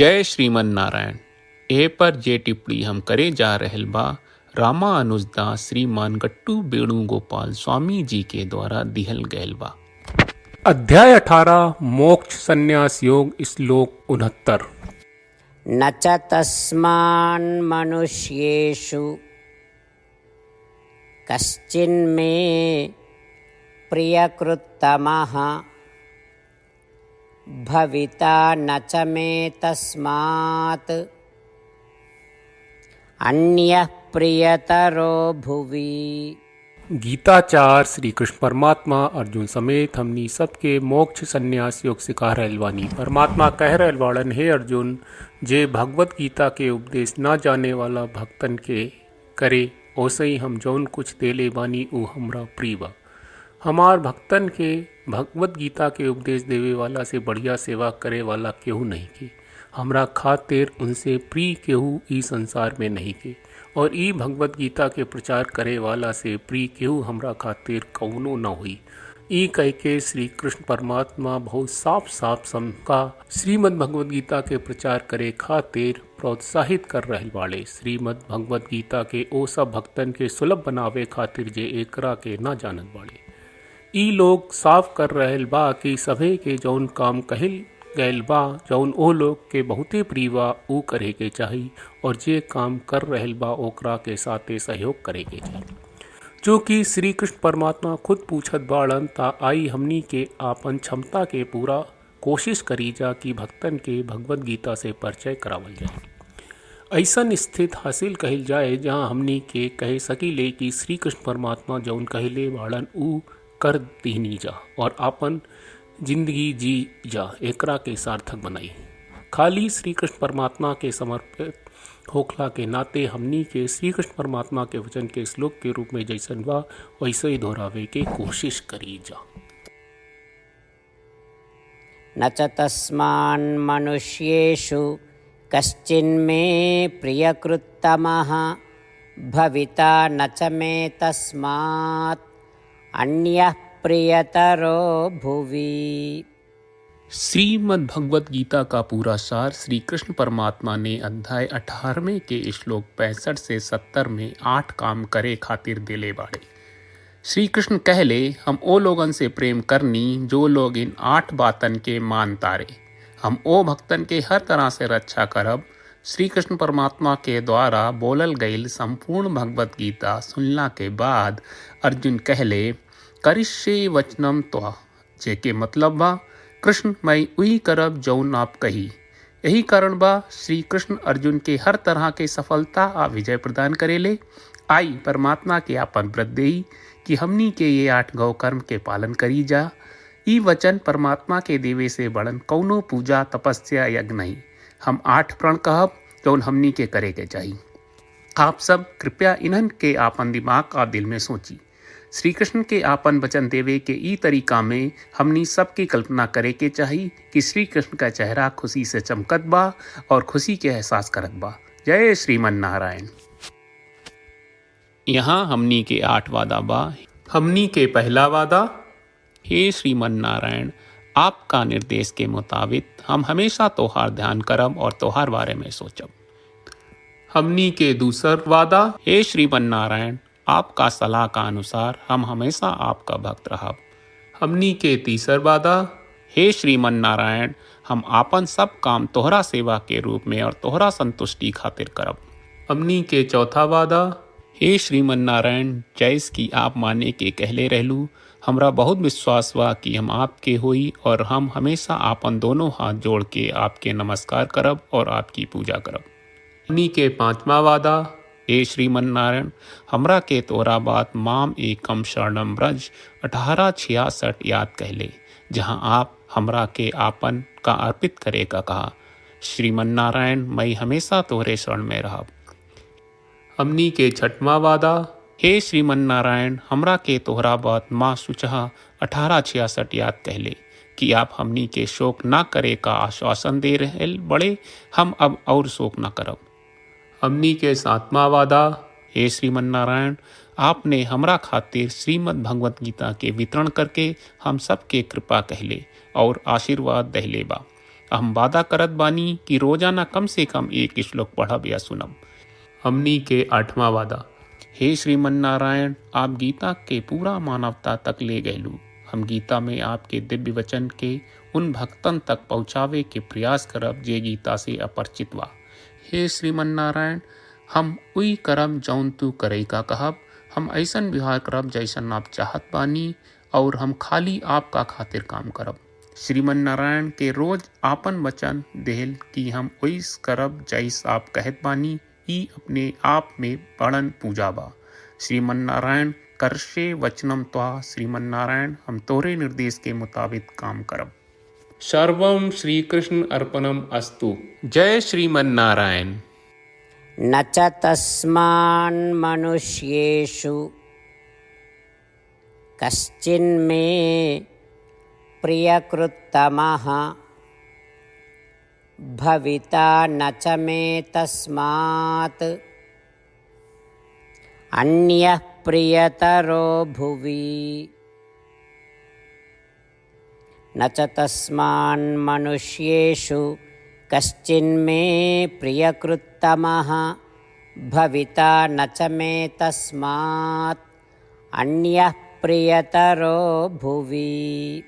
जय श्रीमन नारायण। ए पर जे टिप्पणी हम करे जा रहल बा रामानुजदास श्रीमान गट्टू वेणुगोपाल स्वामी जी के द्वारा दिहल गयल बा। अध्याय 18 मोक्ष संन्यास योग श्लोक 69। न च तस्मान्मनुष्येषु कश्चिन्मे प्रियकृत्तमः भविता न च मे तस्मात् अन्यः प्रियतरो भुवि। गीताचार श्री कृष्ण परमात्मा अर्जुन समेत हमनी सबके मोक्ष संन्यास योग सिखा रहल बानी। परमात्मा कह रहल बाड़न, हे अर्जुन, जे भगवत गीता के उपदेश ना जाने वाला भक्तन के करे ओसे ही हम जौन कुछ देले बानी ऊ हमरा प्रिय बा। हमार भक्तन के भगवत गीता के उपदेश देवे वाला से बढ़िया सेवा करे वाला केहू नहीं के। हमरा खातिर उनसे प्रिय केहू ई संसार में नहीं के, और ई भगवत गीता के प्रचार करे वाला से प्रिय केहू हमरा खातिर कौनो न हुई। ई कह के श्री कृष्ण परमात्मा बहुत साफ साफ समका श्रीमद् भगवत गीता के प्रचार करे खातिर प्रोत्साहित कर रहल बाड़े। श्रीमद् भगवत गीता के ओ सब भक्तन के सुलभ बनावे खातिर जे एकरा के ना जानत बाड़े। ई लोग साफ कर रहल बा कि सभे के जौन काम कहल गैल बा जौन ओ लोग के बहुते प्रिय बा ऊ करे के चाही, और जे काम कर रहल बा ओकरा के साथे सहयोग करे के चाही। जो कि श्री कृष्ण परमात्मा खुद पूछत बाड़न, ता आई हमनी के आपन क्षमता के पूरा कोशिश करी जा कि भक्तन के भगवत गीता से परिचय करावल जाए। ऐसन स्थित हासिल कहल जाए जहाँ हमनी के कह सकीले कि श्री कृष्ण परमात्मा जौन कहले बाड़न ऊ कर दीनी जा और आपन जिंदगी जी जा, एकरा के सार्थक बनाई। खाली श्री कृष्ण परमात्मा के समर्पित होखला के नाते हमनी के श्री कृष्ण परमात्मा के वचन के श्लोक के रूप में जैसन बा वैसे ही दोहरावे के कोशिश करी जा। न च तस्मान्मनुष्येषु कश्चिन्मे प्रियकृत्तमः भविता न च मे तस्मात् अन्यः प्रियतरो भुवि। श्रीमद् भगवत गीता का पूरा सार श्री कृष्ण परमात्मा ने अध्याय 18वें के श्लोक 65 से 70 में 8 काम करे खातिर देले बाड़े। श्री कृष्ण कहले, हम ओ लोगन से प्रेम करनी जो लोग इन 8 बातन के मान तारे। हम ओ भक्तन के हर तरह से रक्षा करब। श्री कृष्ण परमात्मा के द्वारा बोलल गईल संपूर्ण भगवत गीता सुनला के बाद अर्जुन कहले, करिष्ये वचनम त्वा, जेके मतलब बा कृष्ण मैं उही करब जौन आप कही। यही कारण बा श्री कृष्ण अर्जुन के हर तरह के सफलता आ विजय प्रदान करेले। आई परमात्मा के आपन व्रत देई कि हमनी के ये 8 गौ कर्म के पालन करी जा। ई वचन परमात्मा के देवे से बड़न कौनो पूजा तपस्या यज्ञ नहीं। हम 8 प्रण कहब जौन हमनी के करे के चाहिए। आप सब कृपया इन्हन के आपन दिमाग और दिल में सोची। श्री कृष्ण के आपन वचन देवे के ई तरीका में हमनी सबकी कल्पना करे के चाहिए कि श्री कृष्ण का चेहरा खुशी से चमकत बा और खुशी के एहसास करत बा। जय श्रीमन नारायण। यहाँ हमनी के 8 वादा बा। हमनी के पहला वादा, हे श्रीमन नारायण, आपका निर्देश के मुताबिक हम हमेशा तोहार ध्यान करब और तोहार बारे में सोचब। हमनी के दूसर वादा, हे श्रीमन नारायण, आपका सलाह का अनुसार हम हमेशा आपका भक्त रहब। हमनी के तीसर वादा, हे श्रीमन नारायण, हम आपन सब काम तोहरा सेवा के रूप में और तोहरा संतुष्टि खातिर करब। हमनी के चौथा वादा, हे श्रीमन नारायण, जैस की आप माने के कहले रहलू, हमरा बहुत विश्वास बा कि हम आपके होई और हम हमेशा आपन दोनों हाथ जोड़ के आपके नमस्कार करब और आपकी पूजा करब। हमनी के पांचवा वादा, हे श्रीमन नारायण, हमरा के तोरा बात माम एकम शरणम ब्रज 1866 याद कहले, जहां आप हमरा के आपन का अर्पित करे का कहा। श्रीमन नारायण, मैं हमेशा तोरे शरण में रहब। हमनी के छठवां वादा, हे श्रीमन नारायण, हमरा के तोहरा बात माँ सुचहा 1866 याद कहले कि आप हमनी के शोक ना करे का आश्वासन दे रहे बड़े। हम अब और शोक ना करब। हमनी के 7वां वादा, हे श्रीमन नारायण, आपने हमरा खातिर श्रीमद् भगवत गीता के वितरण करके हम सब के कृपा कहले और आशीर्वाद दहले बा। हम वादा करत बानी कि रोजाना कम से कम एक श्लोक पढ़ब या सुनब। हमनी के 8वां वादा। हे श्रीमन नारायण, आप गीता के पूरा मानवता तक ले गयलू। हम गीता में आपके दिव्य वचन के उन भक्तन तक पहुँचावे के प्रयास करब जे गीता से अपरिचित बा। हे श्रीमन नारायण, हम उई करब जौन तू करे का कहब। हम ऐसन व्यवहार करब जैसन आप चाहत बानी और हम खाली आपका खातिर काम करब। श्रीमन नारायण के रोज आपन वचन देहल कि हम ओइस करब जैस आप कहत बानी, ई अपने आप में बड़न पूजा बा। श्रीमन नारायण, करशे वचनम त्वा। श्रीमन नारायण, हम तोरे निर्देश के मुताबिक काम करब। सर्वम श्री कृष्ण अर्पणम अस्तु। जय श्रीमन नारायण। न च तस्मान् मनुष्येषु कश्चिन्मे प्रियकृत्तमः भविता न च मे तस्मात् अन्यः प्रियतरो भुवि। न च तस्मान् मनुष्येषु कश्चिन्मे प्रियकृत्तमः भविता न च मे तस्मात् अन्यः प्रियतरो भुवि।